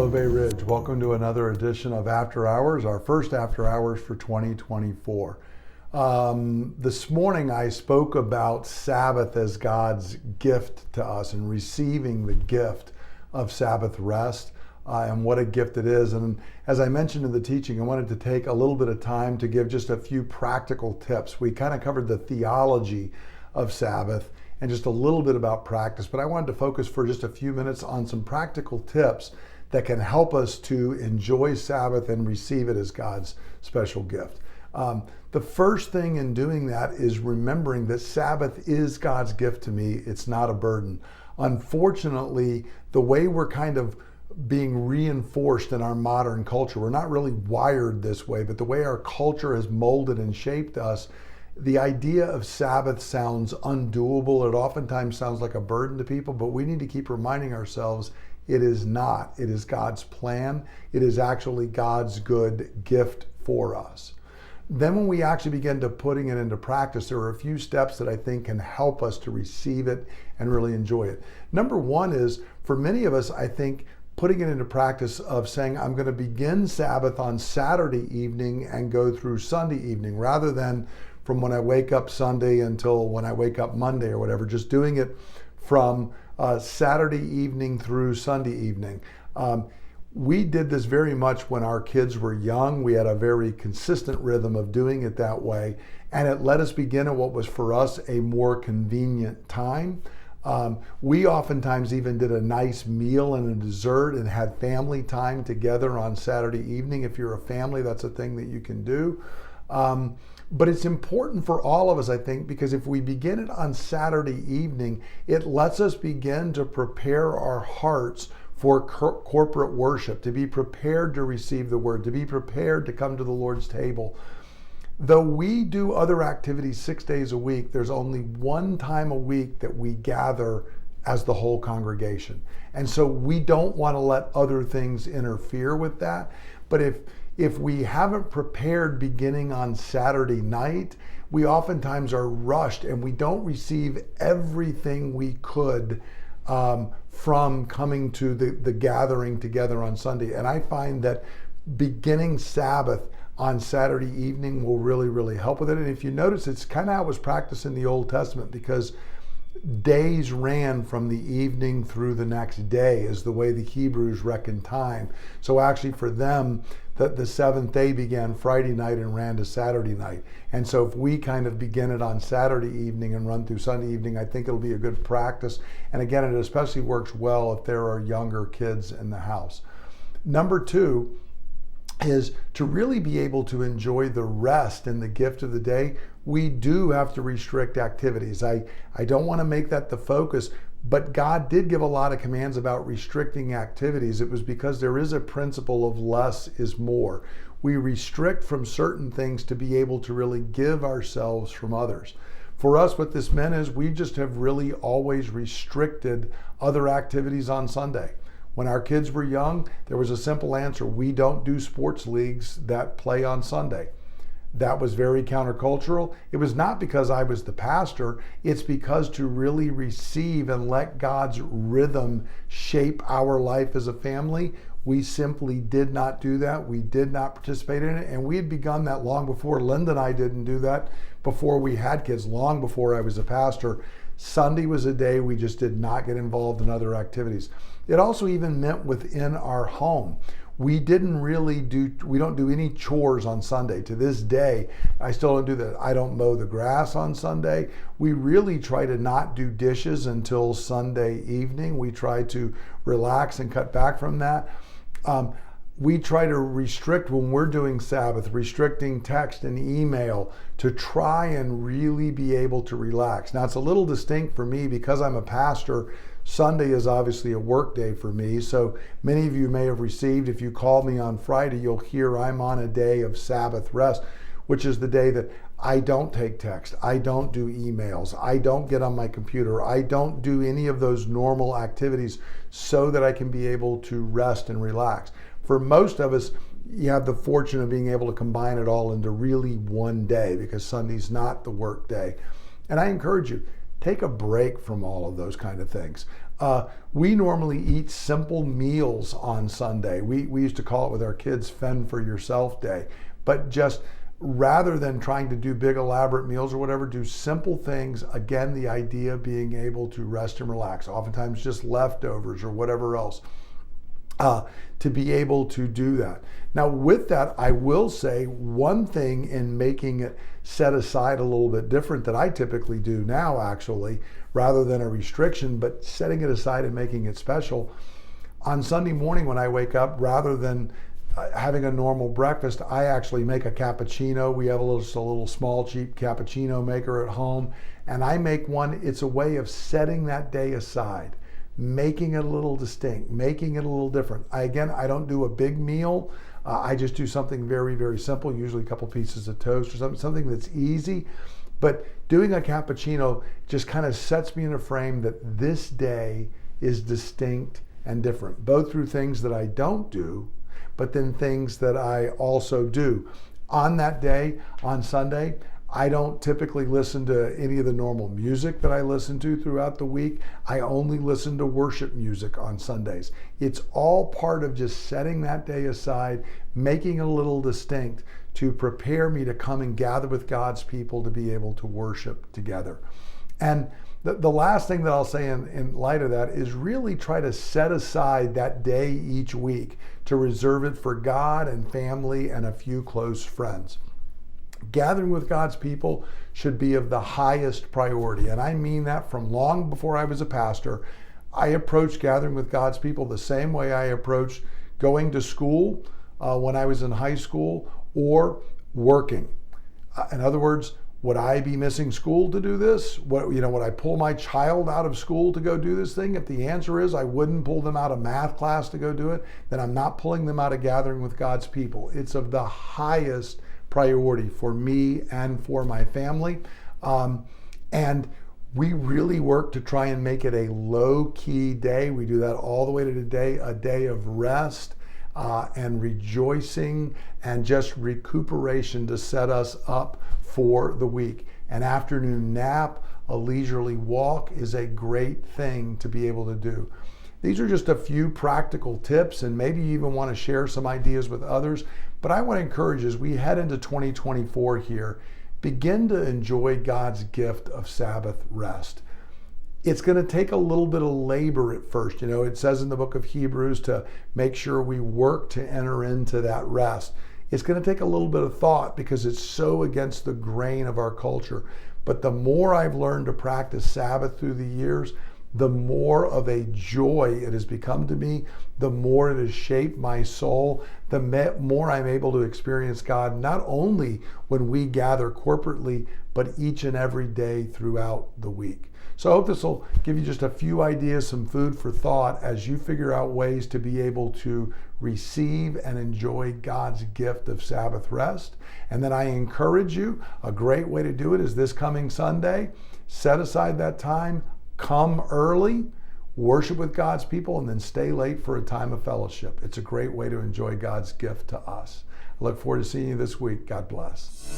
Hello, Bay Ridge. Welcome to another edition of After Hours, our first After Hours for 2024. This morning I spoke about Sabbath as God's gift to us and receiving the gift of Sabbath rest and what a gift it is. And as I mentioned in the teaching, I wanted to take a little bit of time to give just a few practical tips. We kind of covered the theology of Sabbath and just a little bit about practice, but I wanted to focus for just a few minutes on some practical tips that can help us to enjoy Sabbath and receive it as God's special gift. The first thing in doing that is remembering that Sabbath is God's gift to me. It's not a burden. Unfortunately, the way we're kind of being reinforced in our modern culture, we're not really wired this way, but the way our culture has molded and shaped us, the idea of Sabbath sounds undoable. It oftentimes sounds like a burden to people, but we need to keep reminding ourselves it is not. It is God's plan. It is actually God's good gift for us. Then when we actually begin to putting it into practice, there are a few steps that I think can help us to receive it and really enjoy it. Number one is, for many of us, I think, putting it into practice of saying, I'm going to begin Sabbath on Saturday evening and go through Sunday evening, rather than from when I wake up Sunday until when I wake up Monday or whatever, just doing it from Saturday evening through Sunday evening. We did this very much when our kids were young. We had a very consistent rhythm of doing it that way, and it let us begin at what was for us a more convenient time. We oftentimes even did a nice meal and a dessert and had family time together on Saturday evening. If you're a family, that's a thing that you can do. But it's important for all of us, I think, because if we begin it on Saturday evening, it lets us begin to prepare our hearts for corporate worship, to be prepared to receive the word, to be prepared to come to the Lord's table. Though we do other activities 6 days a week, there's only one time a week that we gather as the whole congregation. And so we don't want to let other things interfere with that. But if we haven't prepared beginning on Saturday night, we oftentimes are rushed and we don't receive everything we could from coming to the gathering together on Sunday. And I find that beginning Sabbath on Saturday evening will really, really help with it. And if you notice, it's kind of how it was practiced in the Old Testament, because days ran from the evening through the next day is the way the Hebrews reckon time. So actually for them, the seventh day began Friday night and ran to Saturday night. And so if we kind of begin it on Saturday evening and run through Sunday evening, I think it'll be a good practice. And again, it especially works well if there are younger kids in the house. Number two is to really be able to enjoy the rest and the gift of the day. We do have to restrict activities. I don't want to make that the focus, but God did give a lot of commands about restricting activities. It was because there is a principle of less is more. We restrict from certain things to be able to really give ourselves from others. For us, what this meant is we just have really always restricted other activities on Sunday. When our kids were young, there was a simple answer. We don't do sports leagues that play on Sunday. That was very countercultural. It was not because I was the pastor. It's because to really receive and let God's rhythm shape our life as a family, we simply did not do that. We did not participate in it. And we had begun that long before. Linda and I didn't do that before we had kids, long before I was a pastor. Sunday was a day we just did not get involved in other activities. It also even meant within our home. We don't do any chores on Sunday. To this day, I still don't do that. I don't mow the grass on Sunday. We really try to not do dishes until Sunday evening. We try to relax and cut back from that. We try to restrict when we're doing Sabbath, restricting text and email to try and really be able to relax. Now, it's a little distinct for me because I'm a pastor. Sunday is obviously a work day for me. So many of you may have received, if you call me on Friday, you'll hear I'm on a day of Sabbath rest, which is the day that I don't take text, I don't do emails, I don't get on my computer, I don't do any of those normal activities so that I can be able to rest and relax. For most of us, you have the fortune of being able to combine it all into really one day because Sunday's not the work day. And I encourage you, take a break from all of those kind of things. We normally eat simple meals on Sunday. We used to call it with our kids Fend for Yourself Day. But just rather than trying to do big elaborate meals or whatever, do simple things. Again, the idea of being able to rest and relax, oftentimes just leftovers or whatever else, to be able to do that. Now with that, I will say one thing in making it set aside a little bit different that I typically do now, actually, rather than a restriction, but setting it aside and making it special. On Sunday morning when I wake up, rather than having a normal breakfast, I actually make a cappuccino. We have a little small, cheap cappuccino maker at home, and I make one. It's a way of setting that day aside, making it a little distinct, making it a little different. I don't do a big meal. I just do something very, very simple, usually a couple pieces of toast or something that's easy. But doing a cappuccino just kind of sets me in a frame that this day is distinct and different, both through things that I don't do, but then things that I also do. On that day, on Sunday, I don't typically listen to any of the normal music that I listen to throughout the week. I only listen to worship music on Sundays. It's all part of just setting that day aside, making it a little distinct to prepare me to come and gather with God's people to be able to worship together. And the last thing that I'll say in light of that is really try to set aside that day each week to reserve it for God and family and a few close friends. Gathering with God's people should be of the highest priority. And I mean that from long before I was a pastor. I approached gathering with God's people the same way I approached going to school when I was in high school or working. In other words, would I be missing school to do this? Would I pull my child out of school to go do this thing? If the answer is I wouldn't pull them out of math class to go do it, then I'm not pulling them out of gathering with God's people. It's of the highest priority for me and for my family. And we really work to try and make it a low-key day. We do that all the way to a day of rest and rejoicing and just recuperation to set us up for the week. An afternoon nap, a leisurely walk is a great thing to be able to do. These are just a few practical tips, and maybe you even want to share some ideas with others. But I want to encourage, as we head into 2024 here, begin to enjoy God's gift of Sabbath rest. It's going to take a little bit of labor at first. It says in the book of Hebrews to make sure we work to enter into that rest. It's going to take a little bit of thought because it's so against the grain of our culture. But the more I've learned to practice Sabbath through the years, the more of a joy it has become to me, the more it has shaped my soul, the more I'm able to experience God, not only when we gather corporately, but each and every day throughout the week. So I hope this will give you just a few ideas, some food for thought as you figure out ways to be able to receive and enjoy God's gift of Sabbath rest. And then I encourage you, a great way to do it is this coming Sunday. Set aside that time, come early, worship with God's people, and then stay late for a time of fellowship. It's a great way to enjoy God's gift to us. I look forward to seeing you this week. God bless.